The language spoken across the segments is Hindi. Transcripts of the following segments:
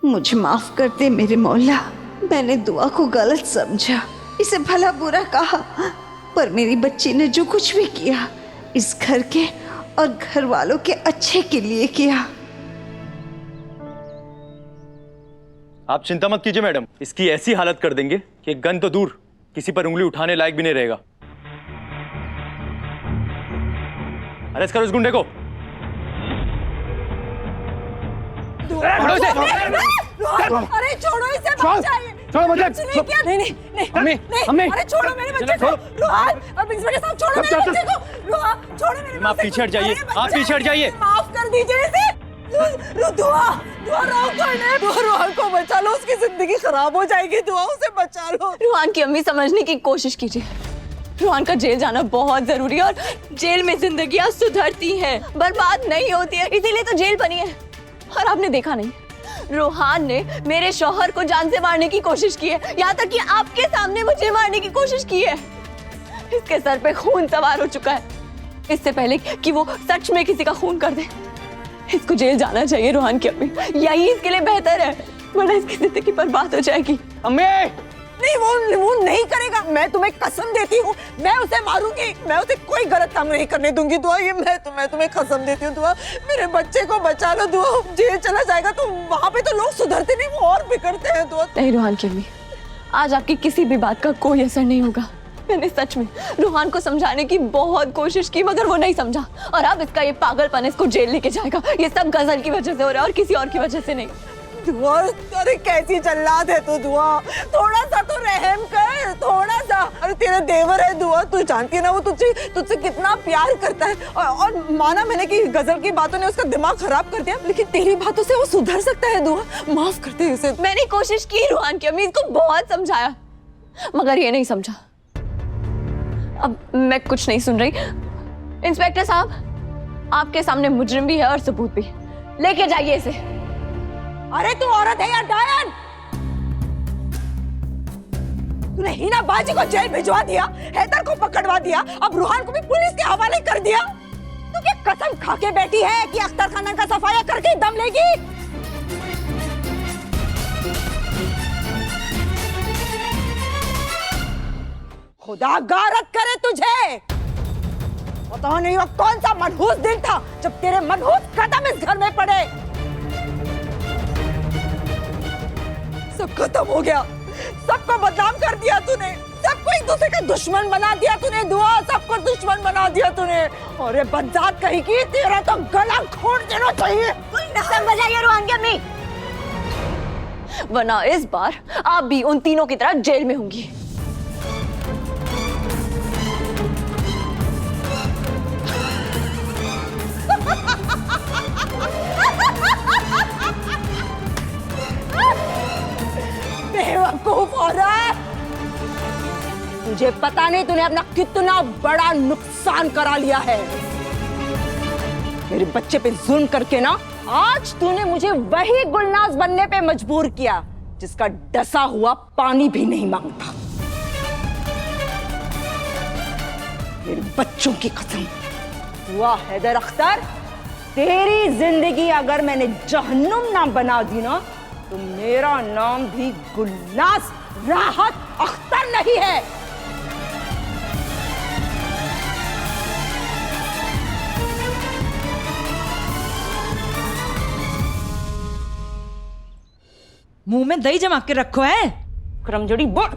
मुझे माफ कर दे मेरे मौला, मैंने दुआ को गलत समझा, इसे भला बुरा कहा, पर मेरी बच्ची ने जो कुछ भी किया इस घर के और घर वालों के अच्छे के लिए किया। आप चिंता मत कीजिए मैडम, इसकी ऐसी हालत कर देंगे कि गन तो दूर किसी पर उंगली उठाने लायक भी नहीं रहेगा। अरेस्ट करो इस गुंडे को। छोड़ो इसे। अरे छोड़ो इसे, छोड़ो मुझे। नहीं नहीं नहीं अम्मी, अम्मी, अरे छोड़ो मेरे बच्चे को। रोहान, अब इंस्पेक्टर साहब छोड़ो मेरे बच्चे को। रोहान छोड़ो मेरे बच्चे को। आप पीछे हट जाइए, आप पीछे हट जाइए। माफ कर दीजिए इसे। दुआ रोहान को बचा लो, उसकी जिंदगी खराब हो जाएगी। दुआ उसे बचा लो। रोहान की अम्मी समझने की कोशिश कीजिए, रोहान का जेल जाना बहुत जरूरी है और जेल में जिंदगियां सुधरती हैं, बर्बाद नहीं होती है, इसीलिए तो जेल बनी है। और आपने देखा नहीं, रोहान ने मेरे शौहर को जान से मारने की कोशिश की है, यहाँ तक कि आपके सामने मुझे मारने की कोशिश की है। इसके सर पे खून सवार हो चुका है, इससे पहले कि वो सच में किसी का खून कर दे। इसको जेल जाना चाहिए रोहान की अम्मी, यही इसके लिए बेहतर है, वरना इसकी जिंदगी बर्बाद हो जाएगी। अम्मी नहीं, वो नहीं करेगा, मैं तुम्हें कसम देती हूँ, मैं उसे मारूंगी, मैं उसे कोई गलत काम नहीं करने दूंगी। दुआ ये मैं तुम्हें कसम देती हूँ। दुआ मेरे बच्चे को बचा लो। दुआ जेल चला जाएगा तो वहाँ पे तो लोग सुधरते नहीं, वो और बिगड़ते हैं। दुआ नहीं रोहान की अम्मी, आज आपकी किसी भी बात का कोई असर नहीं होगा। मैंने सच में रोहान को समझाने की बहुत कोशिश की, मगर वो नहीं समझा, और अब इसका ये पागलपन इसको जेल लेके जाएगा। ये सब गजल की वजह से हो रहा है और किसी और की वजह से नहीं। दुआ अरे कैसी जल्लाद है तू। दुआ थोड़ा सा तो रहम कर, थोड़ा सा। अरे तेरा देवर है दुआ, तू जानती है ना वो तुझसे कितना प्यार करता है। और माना मैंने कि गजल की बातों ने उसका दिमाग खराब कर दिया, लेकिन तेरी बातों से वो सुधर सकता है। दुआ माफ कर दे उसे। मैंने कोशिश की रोहान की अम्मी, इसको बहुत समझाया, मगर ये नहीं समझा। अब मैं कुछ नहीं सुन रही। इंस्पेक्टर साहब, आपके सामने मुजरिम भी है और सबूत भी, लेके जाइए इसे। अरे तू औरत है या डायन? तूने हिना बाजी को जेल भिजवा दिया, हैदर को पकड़वा दिया, अब रूहान को भी पुलिस के हवाले कर दिया। तू क्या कसम खा के बैठी है कि अख्तर खानदान का सफाया करके दम लेगी? खुदा गारत करे तुझे। पता नहीं वो कौन सा मनहूस दिन था जब तेरे मनहूस कदम इस घर में पड़े। सब खत्म हो गया, सबको बदनाम कर दिया तूने, सबको एक दूसरे का दुश्मन बना दिया तूने। दुआ सबको दुश्मन बना दिया तूने। और ये बदजात कहीं की, तेरा तो गला घोट देना चाहिए। सब बजाइए रोहान की अम्मी, वरना इस बार आप भी उन तीनों की तरह जेल में होंगी। बेवकूफ औरत, तुझे पता नहीं तूने अपना कितना बड़ा नुकसान करा लिया है। मेरे बच्चे पे जुल्म करके ना आज तूने मुझे वही गुलनाज बनने पे मजबूर किया जिसका डसा हुआ पानी भी नहीं मांगता। मेरे बच्चों की कसम, हुआ हैदर अख्तर, तेरी जिंदगी अगर मैंने जहन्नुम ना बना दी ना तो मेरा नाम भी गुलनाज राहत अख्तर नहीं है। मुंह में दही जमा के रखो है। करमजोड़ी बोल।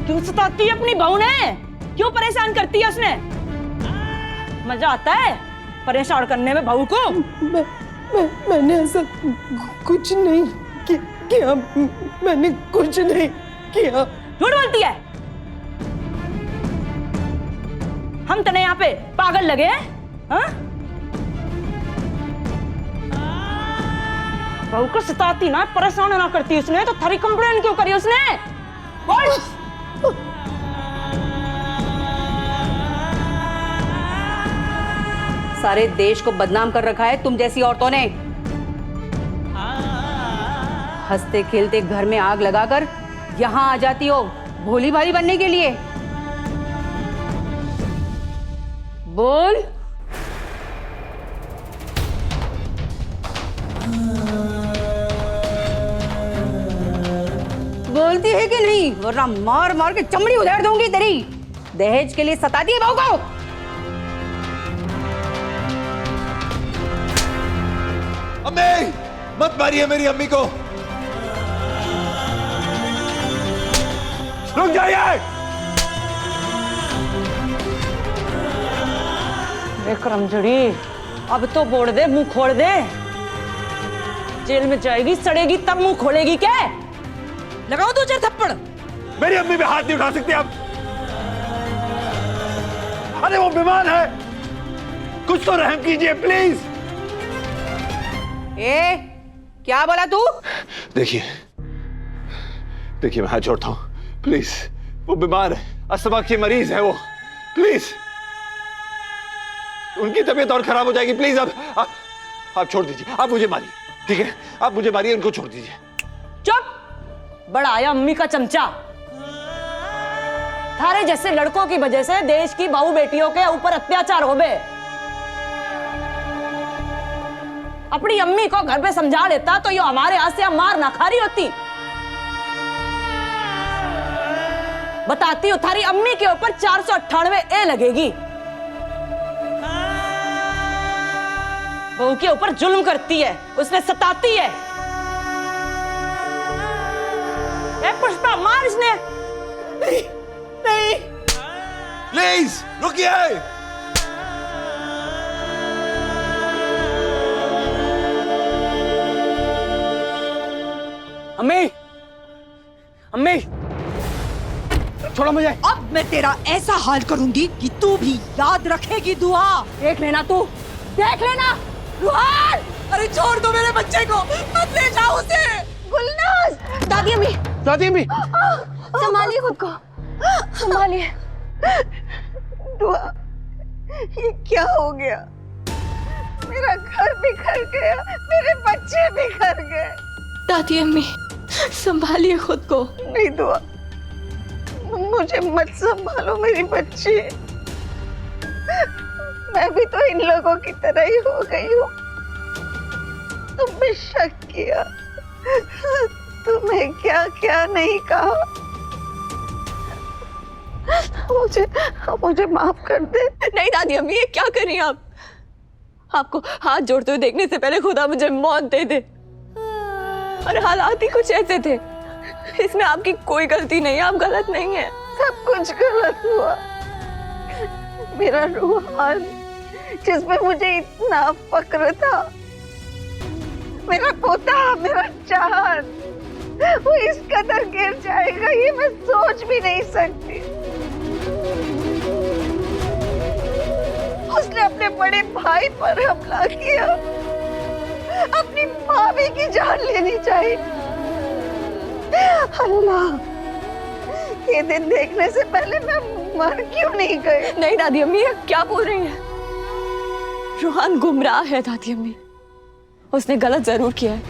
क्यों सताती है अपनी बहू ने? क्यों परेशान करती है उसने? मजा आता है परेशान करने में बहू को? मैंने ऐसा कुछ नहीं किया, मैंने कुछ नहीं किया। झूठ बोलती है। हम तने यहाँ पे पागल लगे हैं? हाँ? बहू को सताती ना, परेशान ना करती उसने तो थारी कंप्लेन क्यों करी उसने? बोल। सारे देश को बदनाम कर रखा है तुम जैसी औरतों ने। हंसते खेलते घर में आग लगाकर यहाँ आ जाती हो भोली भाली बनने के लिए। बोल। बोलती है कि नहीं, वरना मार मार के चमड़ी उधेड़ दूंगी तेरी। दहेज के लिए सताती है बहू को। अम्मी, मत मारिए मेरी अम्मी को। रुक जाइए। विक्रमजड़ी, अब तो बोल दे, मुंह खोल दे। जेल में जाएगी, सड़ेगी, तब मुंह खोलेगी क्या? लगाओ दो चार थप्पड़। मेरी अम्मी पे हाथ नहीं उठा सकते आप। अरे वो बीमार है, कुछ तो रहम कीजिए प्लीज। ए, क्या बोला तू? देखिए देखिए, मैं हाथ जोड़ता हूं, प्लीज। वो बीमार है, अस्थमा की मरीज है वो, प्लीज। उनकी तबीयत और खराब हो जाएगी, प्लीज। आप छोड़ दीजिए, आप मुझे मारिए, ठीक है? आप मुझे मारिए, उनको छोड़ दीजिए। चुप! बड़ा आया अम्मी का चमचा। थारे जैसे लड़कों की वजह से देश की बहू बेटियों के ऊपर अत्याचार हो गए। अपनी अम्मी को घर पे समझा लेता तो ये हमारे हाथ से मार ना खा रही होती। बताती हूँ, थारी अम्मी के ऊपर 498 ए लगेगी। बहू के ऊपर जुल्म करती है, उसने सताती है। ए पुष्पा, मार इसने। नहीं नहीं, प्लीज रुकिए। अम्मी, अम्मी, छोड़ो मुझे। अब मैं तेरा ऐसा हाल करूंगी कि तू भी याद रखेगी दुआ। देख लेना तू, देख लेना। रुहान, अरे छोड़ दो मेरे बच्चे को, मत ले जाओ उसे। गुलनाज, दादी अम्मी, दादी अम्मी, संभालिए खुद को, संभालिए। दुआ, ये क्या हो गया? मेरा घर बिखर गया, मेरे बच्चे बिखर गए। दादी अम्मी, संभालिए खुद को। नहीं दुआ, मुझे मत संभालो मेरी बच्ची। मैं भी तो इन लोगों की तरह ही हो गई हूँ। तुम शक किया, तुम्हें क्या क्या नहीं कहा। मुझे माफ कर दे। नहीं दादी अम्मी, ये क्या कर रही हैं आप? आपको हाथ जोड़ते हुए देखने से पहले खुदा मुझे मौत दे दे। और हालात ही कुछ ऐसे थे, इसमें आपकी कोई गलती नहीं है, आप गलत नहीं है। सब कुछ गलत हुआ। मेरा रूहान, जिसमें मुझे इतना फक्र था, मेरा पोता, मेरा चांद, वो इस कदर गिर जाएगा ये मैं सोच भी नहीं सकती। उसने अपने बड़े भाई पर हमला किया, अपनी भाभी की जान लेनी चाहिए। अल्लाह, ये दिन देखने से पहले मैं मर क्यों नहीं गई? नहीं दादी अम्मी, ये क्या बोल रही हैं? रूहान गुमराह है दादी अम्मी। उसने गलत जरूर किया है,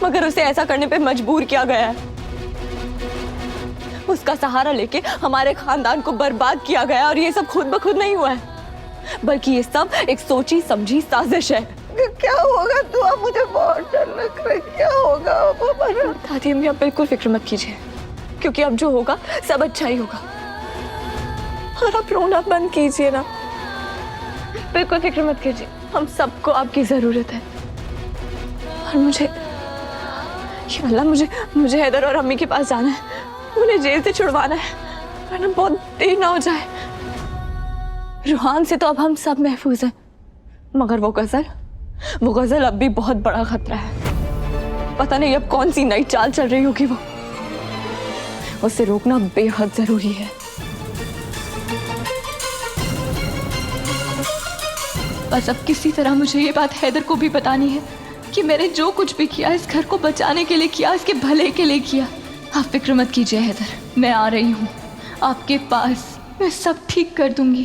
मगर उसे ऐसा करने पे मजबूर किया गया है। उसका सहारा लेके हमारे खानदान को बर्बाद किया गया, और ये सब खुद ब खुद नहीं हुआ है, बल्कि ये सब एक सोची समझी साजिश है। क्या होगा दुआ? मुझे बहुत डर लग रहा है, क्या होगा हमारा? दादी अम्मी, आप बिल्कुल फिक्र मत कीजिए, क्योंकि अब जो होगा सब अच्छा ही होगा। और आप रोना बंद कीजिए ना, बिल्कुल फिक्र मत कीजिए। हम सबको आपकी जरूरत है, और मुझे ये अल्लाह, मुझे हैदर और अम्मी के पास जाना है, उन्हें जेल से छुड़वाना है, वरना बहुत देर ना हो जाए। रूहान से तो अब हम सब महफूज हैं, मगर वो गजल अब भी बहुत बड़ा खतरा है। पता नहीं अब कौन सी नई चाल चल रही होगी, वो उसे रोकना बेहद जरूरी है। बस अब किसी तरह मुझे ये बात हैदर को भी बतानी है कि मैंने जो कुछ भी किया इस घर को बचाने के लिए किया, इसके भले के लिए किया। आप फिक्र मत कीजिए हैदर, मैं आ रही हूँ आपके पास, मैं सब ठीक कर दूंगी।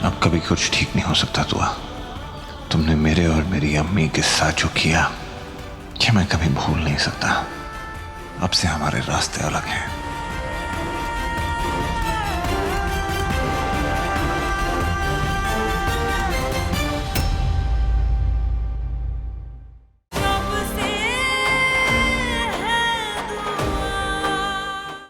अब कभी कुछ ठीक नहीं हो सकता दुआ। तुमने मेरे और मेरी अम्मी के साथ जो किया, ये मैं कभी भूल नहीं सकता। अब से हमारे रास्ते अलग हैं।